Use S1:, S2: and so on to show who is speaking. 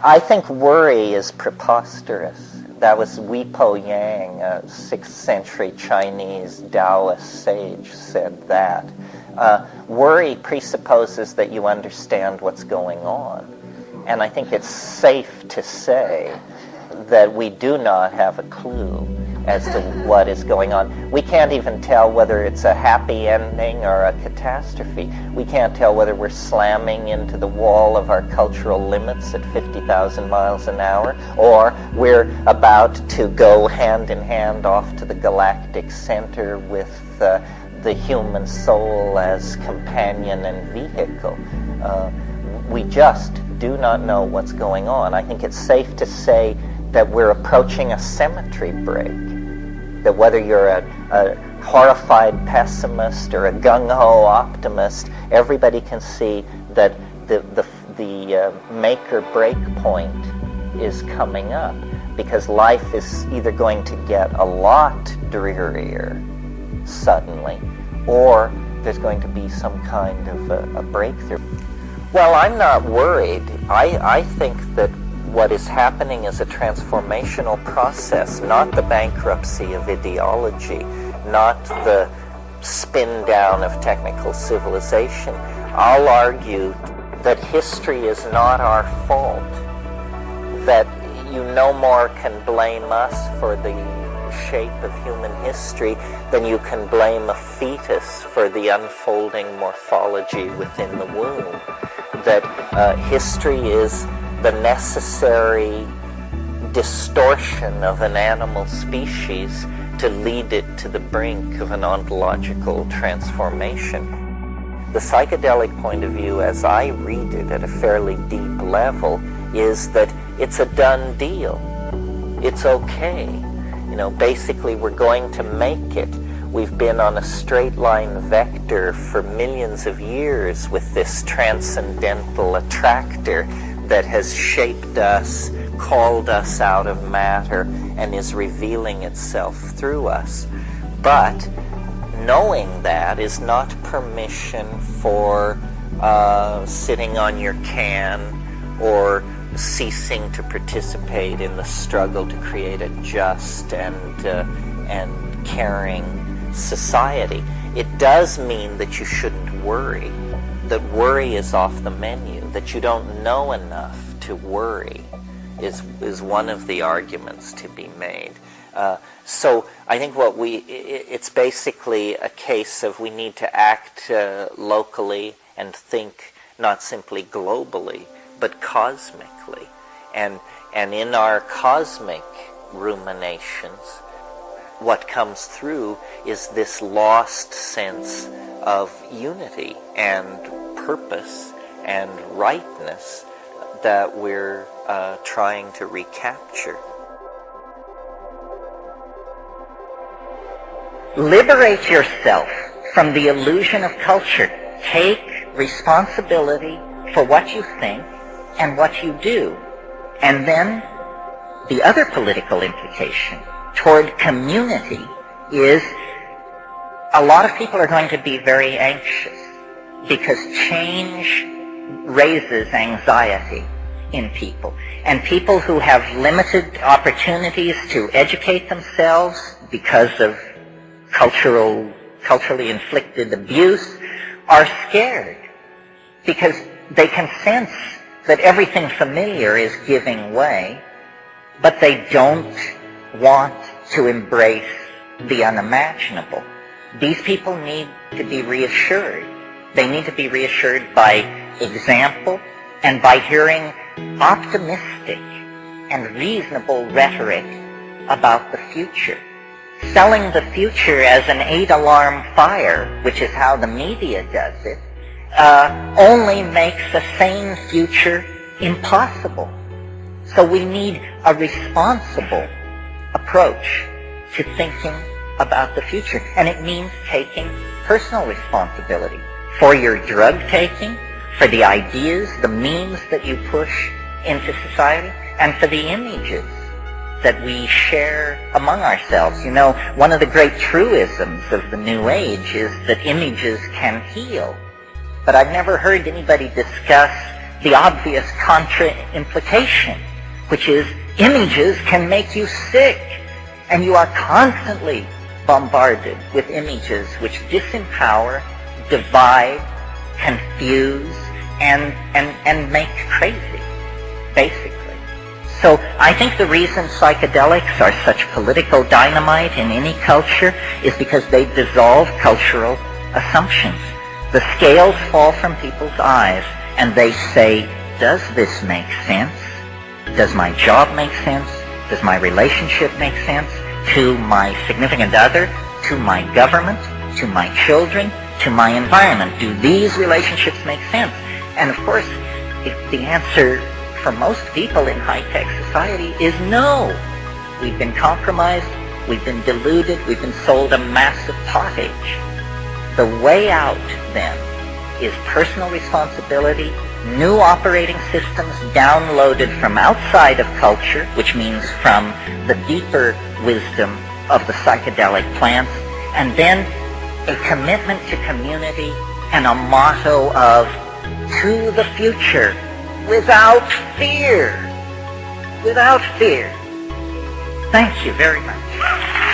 S1: I think worry is preposterous. That was Weipo Yang, a 6th century Chinese Taoist sage, said that. Worry presupposes that you understand what's going on. And I think it's safe to say that we do not have a clue as to what is going on. We can't even tell whether it's a happy ending or a catastrophe. We can't tell whether we're slamming into the wall of our cultural limits at 50,000 miles an hour, or we're about to go hand in hand off to the galactic center with the human soul as companion and vehicle. We just do not know what's going on. I think it's safe to say that we're approaching a symmetry break. That whether you're a horrified pessimist or a gung-ho optimist, everybody can see that the make or break point is coming up, because life is either going to get a lot drearier suddenly, or there's going to be some kind of a breakthrough. Well, I'm not worried. I think that what is happening is a transformational process, not the bankruptcy of ideology, not the spin down of technical civilization. I'll argue that history is not our fault, that you no more can blame us for the shape of human history than you can blame a fetus for the unfolding morphology within the womb. That history is the necessary distortion of an animal species to lead it to the brink of an ontological transformation. The psychedelic point of view, as I read it at a fairly deep level, is that it's a done deal. It's okay. You know, basically we're going to make it. We've been on a straight line vector for millions of years with this transcendental attractor that has shaped us, called us out of matter, and is revealing itself through us. But knowing that is not permission for sitting on your can or ceasing to participate in the struggle to create a just and caring society. It does mean that you shouldn't worry, that worry is off the menu, that you don't know enough to worry is one of the arguments to be made. So I think it's basically a case of we need to act locally and think not simply globally, but cosmically. And in our cosmic ruminations, what comes through is this lost sense of unity and purpose and rightness that we're trying to recapture.
S2: Liberate yourself from the illusion of culture. Take responsibility for what you think and what you do. And then the other political implication toward community is a lot of people are going to be very anxious because change raises anxiety in people. And people who have limited opportunities to educate themselves because of culturally inflicted abuse are scared because they can sense that everything familiar is giving way, but they don't want to embrace the unimaginable. These people need to be reassured. They need to be reassured by example and by hearing optimistic and reasonable rhetoric about the future. Selling the future as an 8-alarm fire, which is how the media does it, only makes a sane future impossible. So we need a responsible approach to thinking about the future. And it means taking personal responsibility for your drug taking, for the ideas, the memes that you push into society, and for the images that we share among ourselves. You know, one of the great truisms of the New Age is that images can heal. But I've never heard anybody discuss the obvious contra-implication, which is images can make you sick, and you are constantly bombarded with images which disempower, divide, confuse, and make crazy, basically. So I think the reason psychedelics are such political dynamite in any culture is because they dissolve cultural assumptions. The scales fall from people's eyes, and they say, does this make sense? Does my job make sense? Does my relationship make sense? To my significant other? To my government? To my children? To my environment? Do these relationships make sense? And of course, the answer for most people in high-tech society is no. We've been compromised, we've been deluded, we've been sold a massive pottage. The way out, then, is personal responsibility, new operating systems downloaded from outside of culture, which means from the deeper wisdom of the psychedelic plants, and then a commitment to community and a motto of to the future without fear. Without fear. Thank you very much.